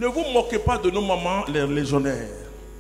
vous moquez pas de nos mamans, les légionnaires.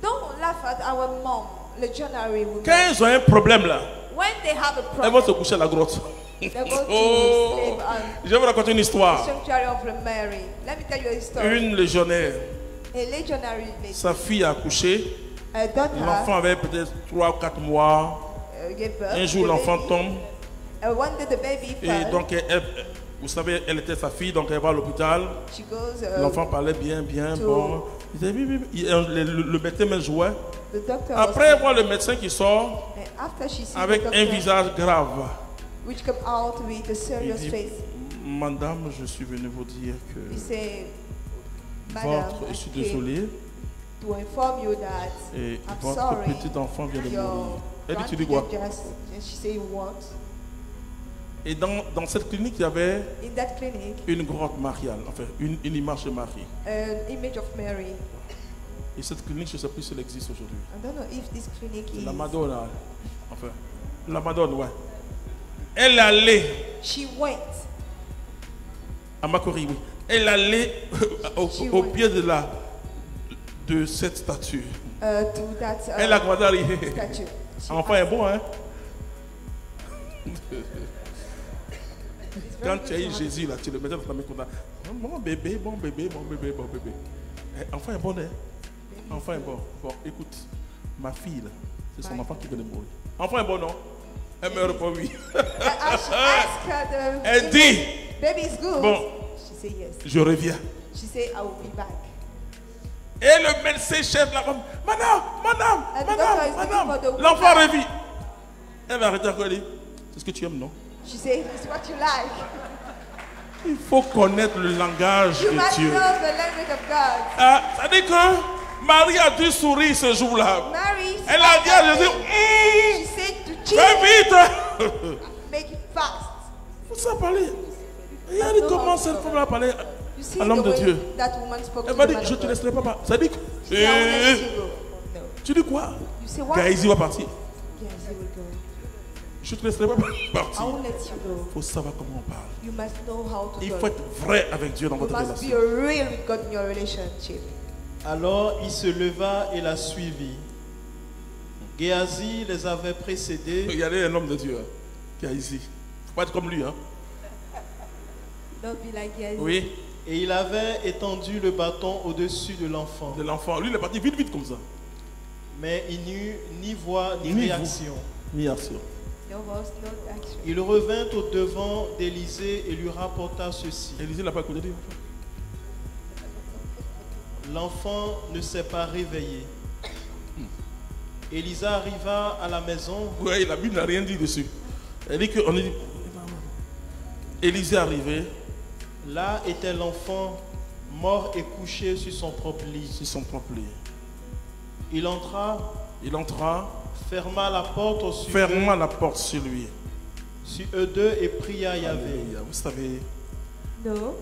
Don't laugh at our mom, legionary women. Quand ils ont un problème là, When they have a elles vont problem, se coucher à la grotte. they go to Oh, sleep and je vais vous raconter une histoire. sanctuary of Mary. Let me tell you a story. Une légionnaire, A legionary lady, sa fille a accouché. a daughter, L'enfant avait peut-être 3 ou 4 mois. gave birth. Un jour, The l'enfant baby, tombe. one day the baby Et fell. donc, vous savez, elle était sa fille, donc elle va à l'hôpital. She goes. L'enfant parlait bien, to- bon. Il disait, oui, oui, oui. Le médecin me jouait. The doctor Après, was, voir le médecin qui sort and after she sees avec the un doctor, visage grave. which come out with a Il serious dit, face, Madame, je suis venu vous dire que he say, Madam, je suis I came désolé, to inform you that et I'm votre sorry. petit enfant vient de Your mourir. Elle dit, tu dis quoi? grandchildren just, and she say, what? Et dans cette clinique, il y avait In that clinic, une grotte mariale, enfin, une image de Marie. an image of Mary. Et cette clinique, je ne sais plus si elle existe aujourd'hui. I don't know if this clinic C'est is. la Madonna, enfin, la Madonna, ouais. Elle allait, She went. à Makori, oui. Elle allait au pied de cette statue. To that Elle a commencé à rire. statue. Enfant est bon, hein? Quand tu as eu Jésus, là, tu le mettais dans ta main comme ça. Mon bébé, bon bébé, bon bébé, bon bébé. Enfant est bon, hein? Enfant est bon. Bon, écoute, ma fille, là, c'est son enfant qui vient de mourir. Enfant est bon, non? Elle meurt pas, oui. She asked her, Elle dit, baby is good. bon, She said yes. je reviens. She said, I will be back. Et le médecin chef là, comme, madame, madame, And the doctor is looking for madame, the l'enfant woman. revit. Elle va arrêter encore, elle dit, c'est ce que tu aimes, non? She said, it's what you like. Il faut connaître le langage You de must Dieu. know the language of God. Ah, ça dit que Marie a dû sourire ce jour-là. Mary, Elle a dit à Jésus, she said to fais Jesus, vite. make it fast. Faut ça parler. Et elle commence cette femme à parler You see à l'homme the de way Dieu. that woman spoke Elle to m'a the dit, man je of te God. laisserai pas. Ça dit que. I will let you go. No. Tu dis quoi? You say what? Gaïzi va partir. Yes, he will go. Je te laisserai pas I partir. will let you go. Il faut savoir comment on parle. You must know how to Il go. faut être vrai avec Dieu dans You votre must be relation. real with God in your relationship. Alors il se leva et la suivit. Géasi les avait précédés. Regardez un homme de Dieu hein, qui est ici. Il ne faut pas être comme lui. Hein. Don't be like Gehazi. Oui, Et il avait étendu le bâton au-dessus de l'enfant. de l'enfant. Lui, il est parti vite, vite comme ça. Mais il n'eut ni voix ni Ni réaction. Bien sûr. No voice, no action. Il revint au devant d'Élisée et lui rapporta ceci. Élisée n'a pas écouté. Dit, L'enfant ne s'est pas réveillé. Élisa arriva à la maison. oui, la Bible n'a rien dit dessus. Elle dit qu'on est dit. Élisée est arrivé Là était l'enfant mort et couché sur son propre lit. sur son propre lit. Il entra, Il entra, ferma la porte sur ferma la porte sur lui. sur eux deux et pria Yahvé. Alléluia. Vous savez, No.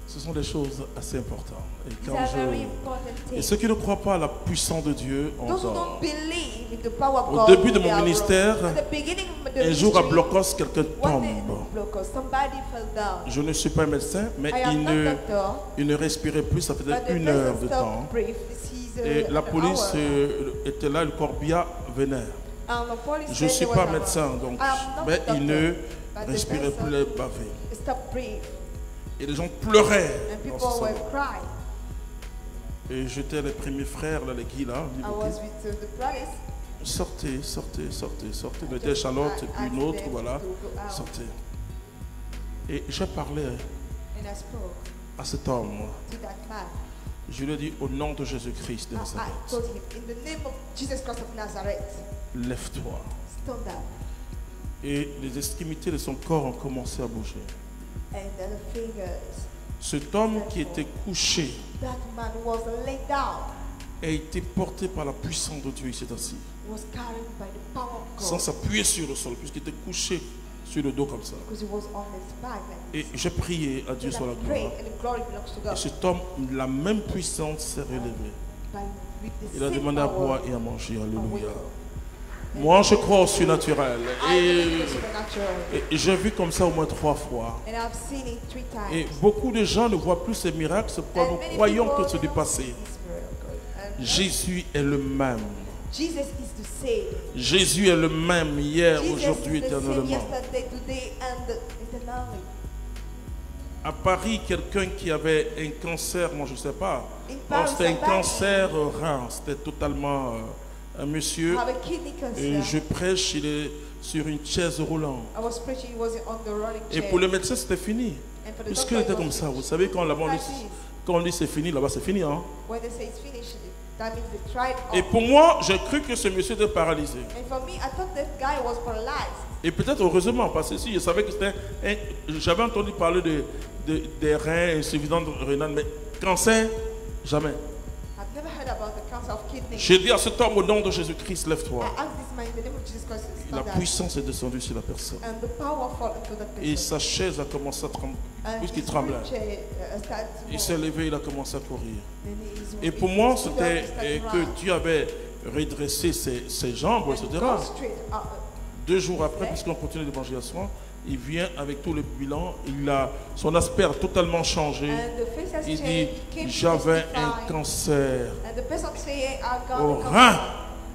ce sont des choses assez importantes. Et, These quand are very et important things. ceux qui ne croient pas à la puissance de Dieu, Those who ont don't believe in the power of Au God. début de they mon are ministère, wrong. At the beginning of the un jour à ministry, Blocos, quelqu'un one day, tombe. Blocos, somebody fell down. Je ne suis pas un médecin, mais I am not doctor, il ne respirait plus, ça faisait but the 1 heure person de temps. stopped breathe. This is Et la an police hour. était là, le corbillard venait. And the police Je ne said suis there pas was a- médecin, donc, I am not mais a il ne doctor, but the respirait person plus les pavés. stopped breathe. Et les gens pleuraient. And dans people ce were salon. crying. Et j'étais les premiers frères, là, les guides là. I was with the police. Sortez, sortez, sortez, sortez. On était Charlotte et puis une autre, voilà. Sortez. Et je parlais And I spoke à cet homme. to that man. Je lui ai dit au nom de Jésus-Christ de I Nazareth, told him, in the name of Jesus Christ of Nazareth, lève-toi. stand up. Et les extrémités de son corps ont commencé à bouger. And the fingers. Cet homme qui était couché That man was laid down, a été porté par la puissance de Dieu, il s'est assis. was carried by the power of Sans God. s'appuyer sur le sol, puisqu'il était couché sur le dos comme ça. Because he was on his back. Et j'ai prié à Dieu And soit la I prayed, gloire. and the glory belongs to Et God. cet homme, la même puissance s'est relevée. By, with the Il a same demandé à power, boire et à manger. Alléluia. Moi, je crois au surnaturel. I believe in the supernatural. Et j'ai vu comme ça au moins 3 fois. And I've seen it 3 times. Et beaucoup de gens ne voient plus ces miracles, c'est pourquoi And nous many croyons people que c'est du don't passé. see this miracle. And Jésus est le même. Jesus is the same. Jésus est le même hier, Jesus aujourd'hui, is the same éternellement. yesterday, today, and eternally. À Paris, quelqu'un qui avait un cancer, moi je ne sais pas. In Or, Paris, c'était un somebody cancer rein. C'était totalement un monsieur. have a kidney Et cancer. je prêche, il est sur une chaise roulante. I was preaching, he was on the rolling Et chair. pour le médecin, c'était fini. And for the Puisqu'il doctor, était it was comme ça. Vous finished. savez, quand là-bas, Like this. quand on dit c'est fini, là-bas c'est fini. Hein? When they say it's finished, that means they tried Et all. pour moi, j'ai cru que ce monsieur était paralysé. And for me, I thought that guy was paralyzed. Et peut-être heureusement, parce que si je savais que c'était j'avais entendu parler des reins, insuffisance rénale, mais cancer, jamais. I've never heard about the cancer of kidney. J'ai dit à cet homme au nom de Jésus-Christ, I lève-toi. asked this man in the name of Jesus Christ to La stand up. puissance est descendue sur la personne. And the power fall into that Et person. sa chaise a commencé à trembler, And puisqu'il his tremblait. wheelchair, started to Il move. s'est levé, il a commencé à courir. And Et pour moi, he stood up, c'était he started que run. Dieu avait redressé ses jambes, And etc. go straight up. 2 jours après, puisqu'on continue l'évangélisation, il vient avec tout le bilan. Son aspect a totalement changé. And the face has Il changed. dit, He came to j'avais testify. un cancer And the person saying, I got au a rein. cancer.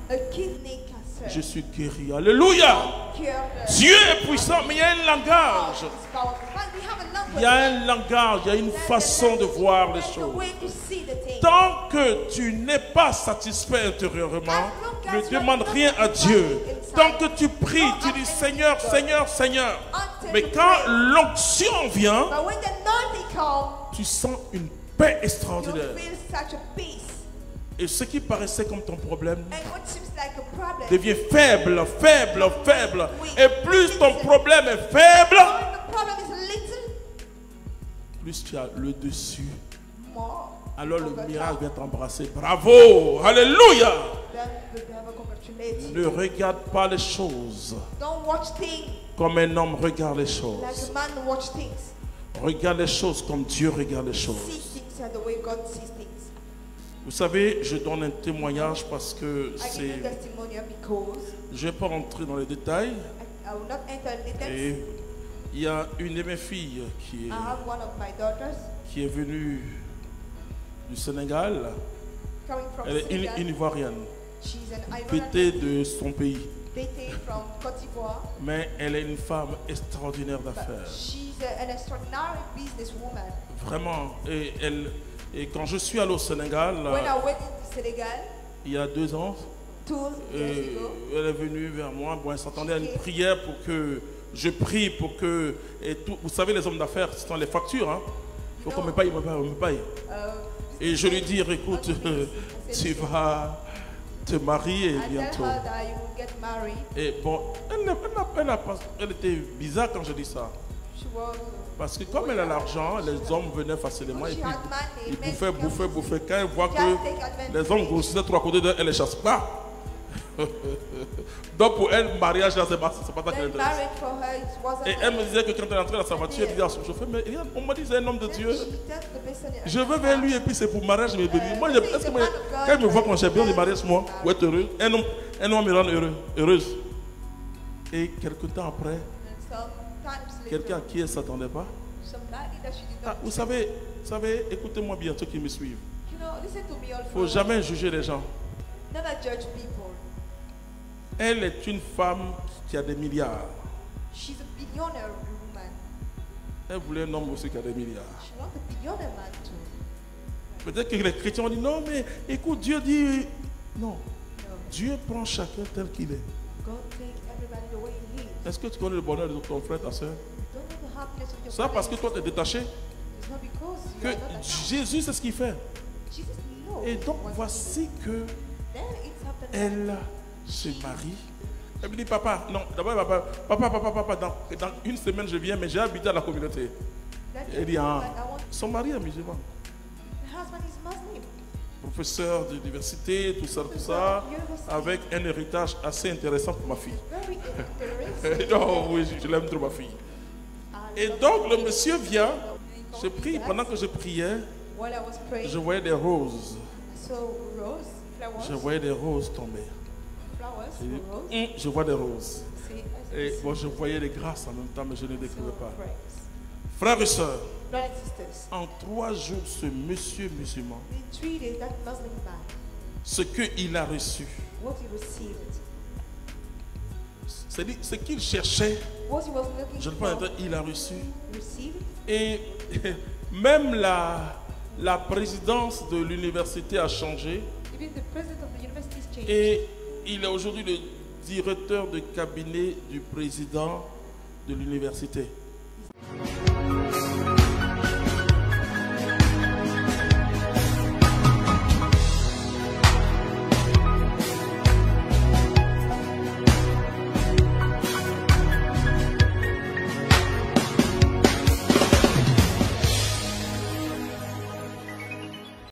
A kidney cancer. Je suis guéri. Alléluia. Cured. Dieu est puissant, mais il y a un langage. It's powerful. But we have a language. Il y a un langage, il y a une façon de voir les There's a choses. way to see the thing. Tant que tu n'es pas satisfait intérieurement, ne demande rien à Dieu. Tant que tu pries, tu dis Seigneur, Seigneur, Seigneur. Mais quand l'onction vient, But when the anointing comes, tu sens une paix you extraordinaire. feel such a peace. Et ce qui paraissait comme ton problème And what seems like a problem, devient faible, faible, faible. Et plus ton problème est faible, when the problem is little plus tu as le dessus. more, Alors le over miracle top, vient t'embrasser. Bravo! Alléluia! then the devil congratulates you. Ne regarde pas les choses Don't watch things comme un homme regarde les like choses. a man watch things. Regarde les choses comme Dieu regarde les See choses. things and the way God sees things. Vous savez, je donne un témoignage parce que I give c'est... you testimonial because Je ne vais pas rentrer dans les détails. I will not enter details. Et il y a une de mes filles I have one of my daughters qui est venue du Sénégal. coming from Elle est Senegal. une Ivoirienne, She's an pétée Ivorian de son pays. dating from Côte d'Ivoire. Mais elle est une femme extraordinaire But d'affaires. she's an extraordinary businesswoman. Vraiment. Et quand je suis allé au Sénégal, When I went to Senegal il y a 2 ans, 2 years et ago, elle est venue vers moi. Bon, elle s'attendait à une prière pour que je prie, pour que... Et tout, vous savez, les hommes d'affaires, ce sont les factures. Hein. Il faut qu'on me paye, on me paye. Et je lui dis, écoute, tu vas te marier I tell bientôt. her that you will get married. Et bon, elle était bizarre quand je dis ça. She was, Parce que comme elle a l'argent, les hommes venaient facilement et she puis had money. ils men bouffaient, come bouffaient, to bouffaient. Quand elle voit just que take advantage. les hommes grossissaient trop à côté d'elle, elle les chasse pas. Donc pour elle, mariage, là, c'est pas ça qui Then l'intéresse. marriage for her, it wasn't. Et elle me disait que quand elle entrait dans sa voiture, elle disait à son chauffeur, mais regarde, on m'a dit c'est un homme de Then Dieu. she tells the person, Je veux vers lui et puis c'est pour mariage, je me bénis. Moi, est-ce que moi, quand elle me voit quand j'ai bien le mariage, moi, pour être heureux, un homme me rend heureuse. Et quelque temps après, And sometimes later, quelqu'un à qui elle ne s'attendait pas. somebody that she did Ah, not. vous savez, écoutez-moi bien, ceux qui me suivent. You know, listen to me all Il ne faut jamais juger les gens. Never judge people. Elle est une femme qui a des milliards. She's a billionaire woman. Elle voulait un homme aussi qui a des milliards. She wants a billionaire man too. Peut-être que les chrétiens ont dit non, mais écoute, Dieu dit non. No. Dieu prend chacun tel qu'il est. God take everybody the way he is. Est-ce que tu connais le bonheur de ton frère, ta soeur? Don't know the happiness of your Ça parce que brother. toi tu es détaché. It's not because you Que are not attached. Jésus c'est ce qu'il fait. Jesus knows Et donc what he voici que did. Then it's happened. elle se marie. Elle me dit papa, non, d'abord papa, dans une semaine je viens, mais j'ai habité à la communauté. Then Elle dit ah, I want son mari est musulman, the husband is Muslim. professeur d'université, tout ça, avec un héritage assez intéressant pour ma fille. Very interesting. Non, oui, je l'aime trop ma fille. Et donc le monsieur vient, je prie, pendant que je priais, While I was praying, je voyais des roses. I saw rose, flowers, Je voyais des roses tomber. flowers J'ai dit, for rose. je vois des roses. See, Et bon, je voyais les grâces en même temps, mais je ne les décrivais so pas. praise. Frères et sœurs, Brothers and sisters, en 3 jours, ce monsieur musulman, in 3 days, that Muslim man, ce qu'il a reçu, what he received, c'est-à-dire ce qu'il cherchait, what he was looking je ne peux pas for, dire, il a reçu. received. Et même la présidence de l'université a changé Even the president of the university is changed. et il est aujourd'hui le directeur de cabinet du président de l'université.